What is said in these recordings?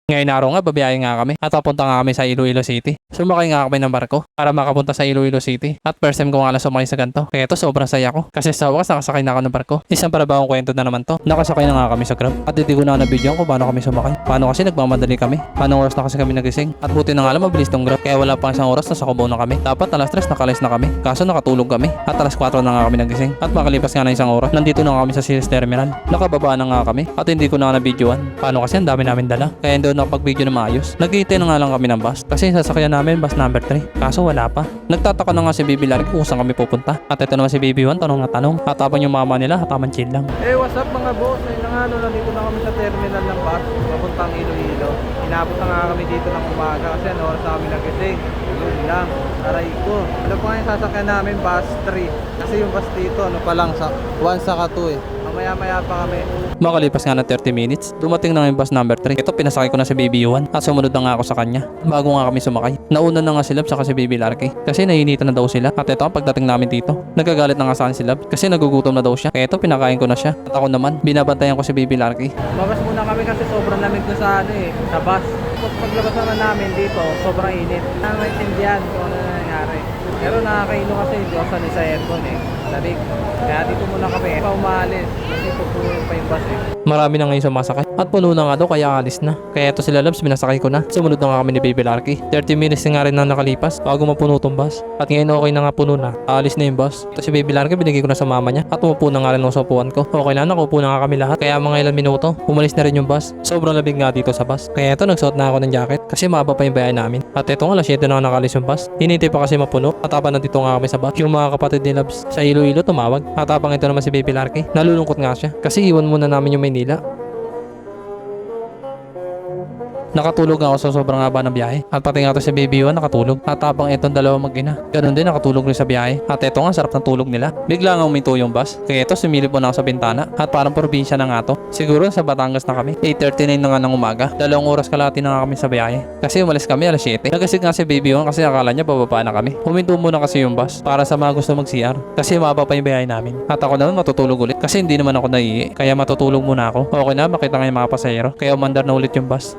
Ngayon araw nga, babiyahe nga kami at papunta nga kami sa Iloilo City. Sumakay nga kami ng barko para makapunta sa Iloilo City. At first time ko nga lang sumakay sa ganito. Kaya ito sobrang saya ko. Kasi sa wakas nakasakay na ako ng barko. Isang parabawang kwento na naman to. Nakasakay na nga kami sa Grab. At hindi ko na nabidyoan kung paano kami sumakay. Paano kasi nagmamadali kami. Paano oras na kasi kami nagising. At buti na nga lang mabilis tong Grab. Kaya wala pang isang oras na sa Cubao na kami. Dapat alas 3 nakalis na kami. Kaso nakatulog kami. At alas 4 na nga kami nagising. At makalipas nga na isang oras, nandito na nga kami sa Sears Terminal. Nakababa na nga kami. At hindi ko na nabidyoan. Paano kasi ang dami namin dala. Kaya hindi na nakapag-video na maayos. Naghihintay na nga lang kami ng bus kasi sasakyan namin bus number 3. Kaso wala pa. Nagtataka na nga si Baby Larry kung saan kami pupunta. At ito naman si Baby 1, tanong na tanong. At habang yung mama nila, hataman chill lang. What's up mga boss? Ayun na nga, nandito na kami sa terminal ng bus papuntang Iloilo. Inabot na nga kami dito ng umaga kasi ano oras na kami nagising. Yun lang, aray ko. Ano pa nga yung sasakyan namin, bus 3. Kasi yung bus dito, ano pa lang, 1 saka 2 eh. Mamaya-maya pa kami. Makalipas nga ng 30 minutes, dumating na yung bus number 3. Ito pinasakay ko na si Baby 1 at sumunod na nga ako sa kanya. Bago nga kami sumakay. Nauna na nga si Lab saka si Baby Larky kasi nahinitan na daw sila. At ito ang pagdating namin dito. Nagagalit na nga sa akin si Lab kasi nagugutom na daw siya. Kaya ito pinakain ko na siya. At ako naman, binabantayan ko si Baby Larky. Mabas muna kami kasi sobrang lamig na sa sa bus. Paglabas naman namin dito, sobrang init. Hindi na maintindihan kung ano na nangyari. Pero nakakaino kasi hindi ako sanay sa aircon eh. Lamig. Kaya dito muna kami pa umalis kasi pupuno pa yung bus eh. Marami na ngayon sumasakay. At puno na nga daw kaya alis na. Kaya ito sila Labs, binasakay ko na. Sumunod na nga kami ni Baby Larky. 30 minutes na nga rin na nakalipas bago mapuno tong bus. At ngayon okay na nga puno na. Aalis na yung bus. Ito si Baby Larky, binigay ko na sa mama niya. At umupo na nga rin sa upuan ko. Okay na, nakaupo na nga kami lahat. Kaya mga ilang minuto, umalis na rin yung bus. Sobrang labig nga dito sa bus. Kaya ito, nagsuot na ako ng jacket. Kasi mahaba pa yung bayan namin. At ito nga, alas 7 na nakalis yung bus. Hinintay pa kasi mapuno. At habang nandito nga kami sa bus, yung mga kapatid ni Labs sa Iloilo tumawag. At habang ito naman si Baby Larky, nalulungkot nga siya. Kasi iwan muna namin yung Maynila. Nakatulog ako sa sobrang haba ng biyahe. At pati nga to si Baby 1 nakatulog. At habang itong dalawang mag-ina, ganun din nakatulog rin sa biyahe. At ito nga sarap ng tulog nila. Bigla nga uminto yung bus. Kaya ito sumilip mo na ako sa bintana. At parang probinsya na nga to. Siguro sa Batangas na kami. 8:39 na nga ng umaga. 2 oras kalahati na nga kami sa biyahe. Kasi umalis kami alas 7. Nagasig nga si Baby 1 kasi akala niya bababa na kami. Huminto muna kasi yung bus para sa mga gusto mag-CR. Kasi mababa pa yung biyahe namin. At ako naman matutulog ulit. Kasi hindi naman ako naiihi. Kaya matutulog muna ako. Okay na, makita nga yung mga pasahero. Kaya umandar na ulit yung bus.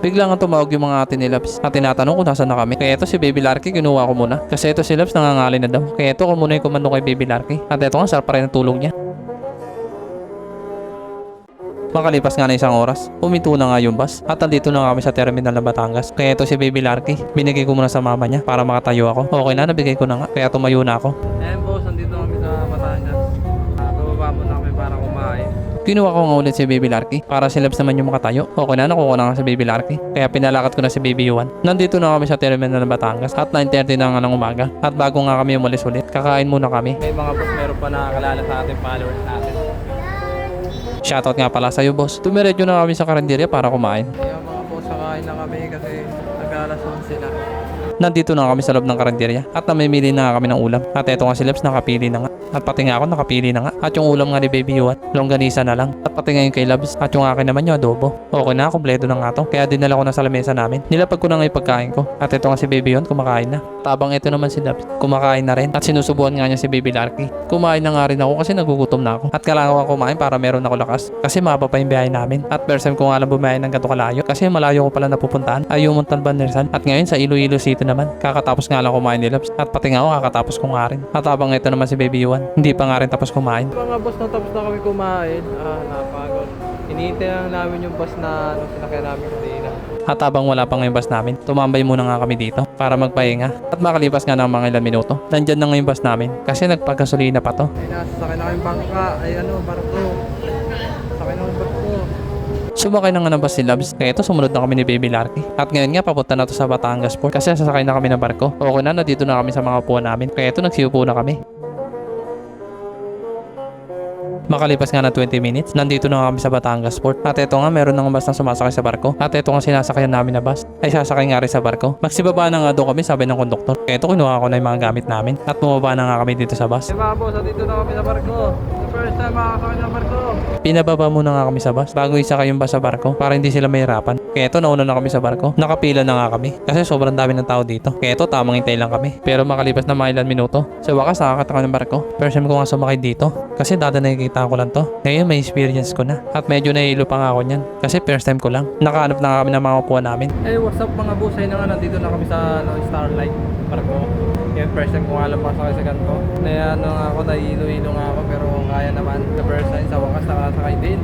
Bigla nga tumawag yung mga ate ni Labs at tinatanong kung nasaan na kami. Kaya ito si Baby Larky, kinuha ko muna. Kasi ito si Labs nangangali na daw. Kaya ito ko muna yung komando kay Baby Larky. At ito nga sarap pa rin ang tulog niya. Makalipas nga na isang oras, huminto na nga yung bus at andito na kami sa terminal ng Batangas. Kaya ito si Baby Larky, binigay ko muna sa mama niya para makatayo ako. Okay na, nabigay ko na nga. Kaya tumayo na ako. Ayan boss, nandito kami sa Batangas. Bababa muna kami para kumain. Kinuha ko nga ulit si Baby Larky para si Labs naman yung makatayo. Okay na, nakuha na nga si Baby Larky. Kaya pinalakat ko na si Baby 1. Nandito na kami sa terminal ng Batangas at 9:30 na nga ng umaga. At bago nga kami umalis ulit, kakain muna kami. May mga boss, meron pa nakakalala sa ating followers natin. Shoutout nga pala sa'yo boss. Tumiredyo na kami sa karinderya para kumain. Kaya mga boss, kakain na kami kasi nag-alas 11 na. Nandito na kami sa loob ng karinderya at namimili na nga kami ng ulam. At eto nga si Labs nakapili na nga. At pati nga ako nakapili na nga. At yung ulam nga ni Baby Yuan, longganisa na lang. At pati nga yung kay Labs. At yung akin naman yung adobo. Okay na, kompleto na nga to. Kaya dinala ko na sa lamesa namin. Nilapag ko na nga yung pagkain ko. At ito nga si Baby Yuan, kumakain na. Tabang ito naman si Labs, kumakain na rin. At sinusubuan nga niya si Baby Larky. Kumain na nga rin ako kasi nagugutom na ako. At kailangan ko kumain para meron ako lakas. Kasi maba pa yung biyahe namin. At first time ko nga lang bumiyahe ng ganito kalayo. Kasi malayo ko pala napupuntahan ay yung Montalban Rizal. At ngayon sa Iloilo City naman. Kakatapos nga lang kumain ni Labs. At pati nga ako kakatapos ko nga rin. At habang ito naman si Baby Yuan, hindi pa nga rin tapos kumain. Mga boss, nung tapos na kami kumain, napagod. Hinihintay lang namin yung bus na sinakyan namin kanina. At habang wala pa ngayong bus namin, tumambay muna nga kami dito para magpahinga. At makalipas nga ng mga ilang minuto, nandyan na ngayong bus namin kasi nagpagasolina pa to. Ay, nasasakay na kami bangka. Ay, barko. Sakay na kami barko. Sumakay na nga ng bus si Labs, kaya ito sumunod na kami ni Baby Larky. At ngayon nga papunta na to sa Batangas Port kasi sasakay na kami ng barko. Okay na, nandito na kami sa mga upuan namin, kaya ito nagsiupo na kami. Makalipas nga na 20 minutes, nandito na kami sa Batangas Port. At ito nga, meron ng bus na sumasakay sa barko. At ito nga sinasakyan namin na bus, ay sasakay nga rin sa barko. Magsibaba na nga doon kami, sabi ng konduktor. Kaya ito kinuha ko na yung mga gamit namin. At bumaba na nga kami dito sa bus. Ay mga boss, dito na kami sa barko. The first time makakasakay ng barko. Pinababa muna nga kami sa bus bago isakay yung bus sa barko para hindi sila mahirapan. Kaya ito nauna na kami sa barko. Nakapila na nga kami kasi sobrang dami ng tao dito. Kaya ito tamang hintay lang kami. Pero makalipas na mga ilan minuto, sa wakas nakakataka ng barko. First time ko nga sumakay dito kasi dada nakikita ko lang to. Ngayon may experience ko na at medyo nahihilo pa nga ako niyan kasi first time ko lang. Nakahanap na nga kami ng mga upuan namin. Hey, what's up mga boss? Ayun na nga, nandito na kami sa Starlight barko. Yan, first time ko nga lang makasakay sa ganito. Nahihilo-hilo nga ako pero kaya naman. The first time sa wakas nakasakay din.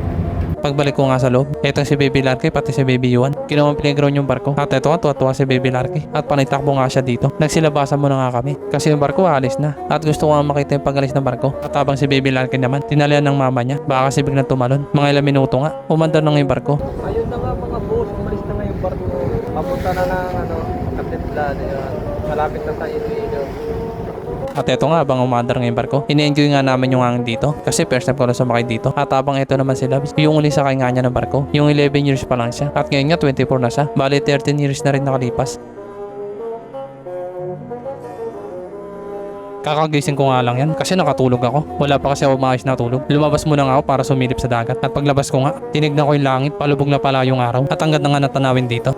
Pagbalik ko nga sa loob, eto si Baby Larky pati si Baby Yuan. Kinuha playground yung barko. At eto nga tuwa-tuwa si Baby Larky. At panitakbo nga siya dito. Nagsilabasan muna nga kami. Kasi yung barko alis na. At gusto ko nga makita yung pag-alis ng barko. At habang si Baby Larky naman, tinalian ng mama niya. Baka kasi biglang tumalon. Mga ilang minuto nga, umandar na nga yung barko. Ayun na nga mga boss, umalis na nga yung barko. Papunta na ng Katiplano yun. Malapit na sa Iloilo. At eto nga, habang umandar nga yung barko, ini-enjoy nga namin yung hangin dito. Kasi first time ko na sumakay dito. At habang eto naman si Labs, yung uli sakay nga niya ng barko. Yung 11 years pa lang siya. At ngayon nga 24 na siya. Bali 13 years na rin nakalipas. Kakagising ko nga lang yan kasi nakatulog ako. Wala pa kasi ako maayos na tulog. Lumabas muna nga ako para sumilip sa dagat. At paglabas ko nga, tinignan ko yung langit, palubog na pala yung araw. At hanggang na nga natanawin dito.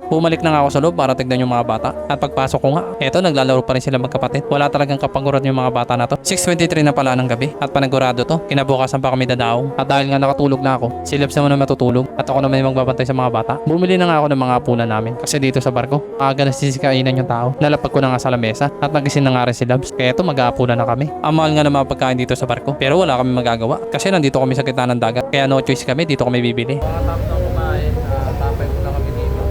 Bumalik na nga ako sa loob para tignan yung mga bata. At pagpasok ko nga, eto naglalaro pa rin sila magkapatid. Wala talagang kapaguran yung mga bata na to. 6:23 na pala ng gabi at panagurado to. Kinabukasan pa kami dadaong. At dahil nga nakatulog na ako, si Labs naman na matutulog at ako naman yung magbabantay sa mga bata. Bumili na nga ako ng mga punan namin kasi dito sa barko, aga na sisikainan yung tao. Nalapag ko na nga sa lamesa at nagising na nga rin si Labs. Kaya eto mag-aapunan na kami. Ang mahal nga ng mga pagkain dito sa barko pero wala kami magagawa kasi nandito kami sa gitna ng dagat. Kaya no choice kami, dito kami bibili. Mga tapos na kumain, tapay ko na kami dito.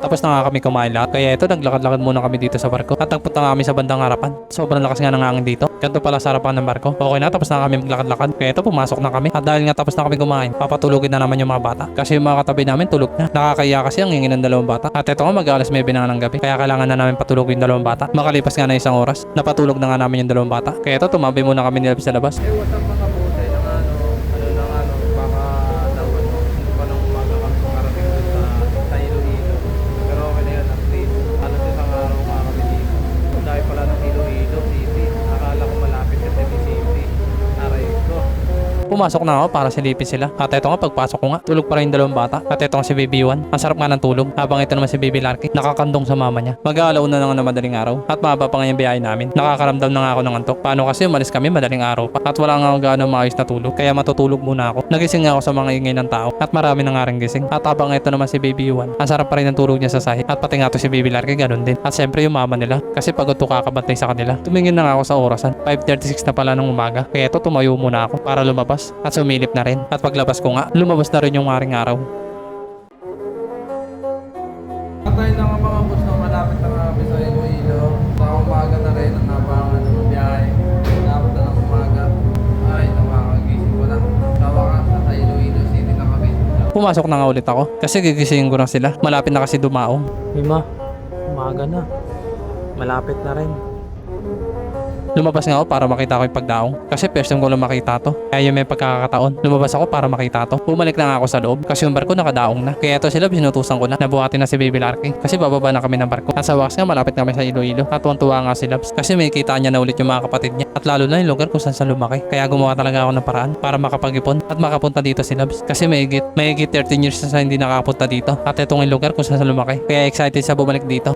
Tapos na nga kami kumain lahat. Kaya ito, naglakad-lakad muna kami dito sa barko. At nagpunta nga kami sa bandang harapan. Sobrang lakas nga ng hangin dito. Ganito pala sa harapan ng barko. Okay na, tapos na kami maglakad-lakad. Kaya ito, pumasok na kami. At dahil nga tapos na kami kumain, papatulugin na naman yung mga bata. Kasi yung mga katabi namin tulog na. Nakakaya kasi ang hingin ng dalawang bata. At ito nga, mag-alas 9 na ng gabi. Kaya kailangan na namin patulugin yung dalawang bata. Makalipas nga na isang oras, napatulog na nga namin yung dalawang bata. Kaya ito, tumabi muna kami nila sa labas. Hey, what's up mga boss? Ayun na nga, baka daw hindi pa nang umaga kami makarating dun sa Iloilo. Pero okay na yun, at least halos isang araw nga kami dito. Dahil pala ng Iloilo City, akala ko malapit sa City City. Aray ko. Pumasok na ako para silipin sila. At eto nga, pagpasok ko nga, tulog pa rin yung dalawang bata. At eto nga si Baby Yuan. Ang sarap nga ng tulog. Habang ito naman si Baby Larky, nakakandong sa mama niya. Mag-aalauna na nga na madaling araw. At mahaba pa nga yung biyahe namin. Nakakaramdam na nga ako ng antok. Paano kasi umalis kami madaling araw pa. At wala nga ako gaano maayos na tulog. Kaya matutulog muna ako. Nagising nga ako sa mga ingay ng tao. At marami na nga rin gising. At habang ito naman si Baby Yuan, ang sarap pa rin ng tulog niya sa sahig. At pati nga to si Baby Larky, ganun din. At syempre yung mama nila. Kasi pagod to kakabantay sa kanila. Tumingin na nga ako sa orasan. 5:36 na pala ng umaga. Kaya ito, tumayo muna ako para lumabas. At sumilip na rin. At paglabas ko nga, lumabas na rin yung maring araw. Patay na nga mga boss na malapit na nga kami sa Iloilo. Sa umaga na rin ang nabangan ng biyahe. Dapat na ng umaga. Ay, nakakagising ko na. Sa wakas sa Iloilo City na kami. Pumasok na nga ulit ako kasi gigisingin ko na sila. Malapit na kasi dumaong. Mima, umaga na. Malapit na rin. Lumabas nga ako para makita ko yung pagdaong. Kasi first time ko lang makita to. Kaya yung may pagkakataon, lumabas ako para makita to. Bumalik na nga ako sa loob kasi yung barko nakadaong na. Kaya ito sila binutusan ko na. Nabuhatin na si Baby Larky kasi bababa na kami ng barko. At sa wakas nga malapit kami sa Iloilo. At tuwang-tuwa nga si Labs kasi may kita niya na ulit yung mga kapatid niya. At lalo na yung lugar kung saan sa lumaki. Kaya gumawa talaga ako ng paraan para makapag-ipon at makapunta dito si Labs. Kasi may higit 13 years na sa hindi nakapunta dito. At itong yung lugar kung saan sa lumaki. Kaya excited sa bumalik dito.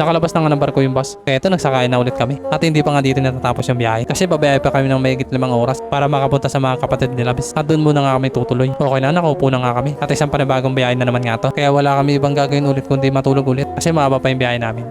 Nakalabas na nga ng barko yung bus. Kaya ito, nagsakay na ulit kami. At hindi pa nga dito natatapos yung biyahe. Kasi babayay pa kami ng mahigit 5 oras para makapunta sa mga kapatid ni Labs. At doon muna nga kami tutuloy. Okay na, nakaupo na nga kami. At isang panibagong biyahe na naman nga to. Kaya wala kami ibang gagawin ulit kundi matulog ulit. Kasi mahaba pa yung biyahe namin.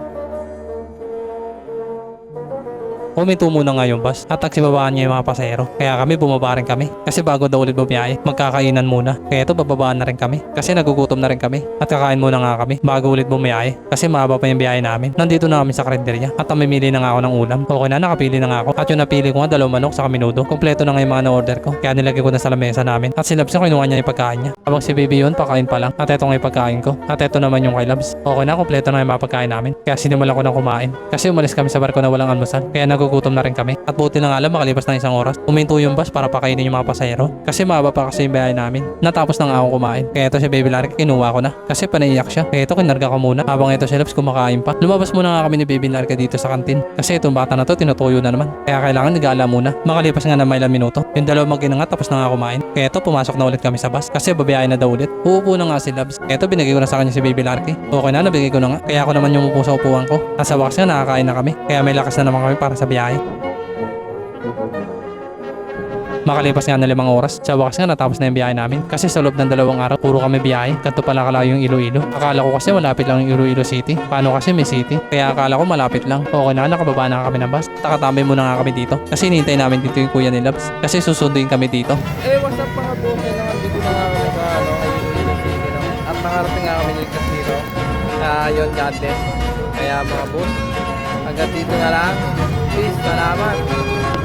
Huminto muna nga yung bus at nagsibabaan niya yung mga pasahero. Kaya kami bumaba rin kami. Kasi bago daw ulit bumiyahe, magkakainan muna. Kaya ito bababaan na rin kami. Kasi nagugutom na rin kami. At kakain muna nga kami bago ulit bumiyahe. Kasi mahaba pa yung biyahe namin. Nandito na kami sa karinderya at namimili na nga ako ng ulam. Okay na, nakapili na nga ako. At yung napili ko nga 2 manok sa minudo. Kompleto na nga yung mga na-order ko. Kaya nilagay ko na sa lamesa namin. At si Labs na kinuha niya yung pagkain niya. Habang si Baby yun, pakain pa lang. At ito nga yung pagkain ko. At ito naman yung kay Labs. Okay na, kompleto na yung mga pagkain namin. Kaya sinimulan ko na kumain. Kasi umalis kami sa barko na walang almusal. Kaya nagugutom nagugutom na rin kami. At buti na nga lang makalipas ng isang oras, huminto yung bus para pakainin yung mga pasahero. Kasi mahaba pa kasi yung biyahe namin. Natapos na nga ako kumain. Kaya ito si Baby Larry, kinuha ko na. Kasi panaiyak siya. Kaya ito kinarga ko muna. Habang ito si Labs kumakain pa. Lumabas muna nga kami ni Baby Larry dito sa kantin. Kasi itong bata na to tinutuyo na naman. Kaya kailangan nagala muna. Makalipas nga na may ilang minuto. Yung dalawang mag-inangat tapos na nga kumain. Kaya ito pumasok na ulit kami sa bus. Kasi babiyahe na daw ulit. Uupo na nga si Labs. Kaya ito binigay ko na sa kanya si Baby Larry. Okay na, nabigay ko na nga. Kaya ako naman yung upo sa upuan ko. Nasa wakas nga nakakain na kami. Kaya may lakas na naman kami para sa biyahe. Makalipas nga na 5 oras, sa wakas nga natapos na yung biyahe namin. Kasi sa loob ng 2 araw, puro kami biyahe. Kanto pala kalayo yung Iloilo. Akala ko kasi malapit lang yung Iloilo City. Paano kasi may city? Kaya akala ko malapit lang. Okay na, nakababa na kami ng bus. Takatambay muna nga kami dito. Kasi hinihintay namin dito yung kuya ni Labs. Kasi susunduin kami dito. What's up mga boss? Kailangan dito na nga kami sa Iloilo City, no? At nakarating nga kami ligtas dito. Yun, God bless. Kaya mga boss, hanggang dito na lang. Peace, salamat.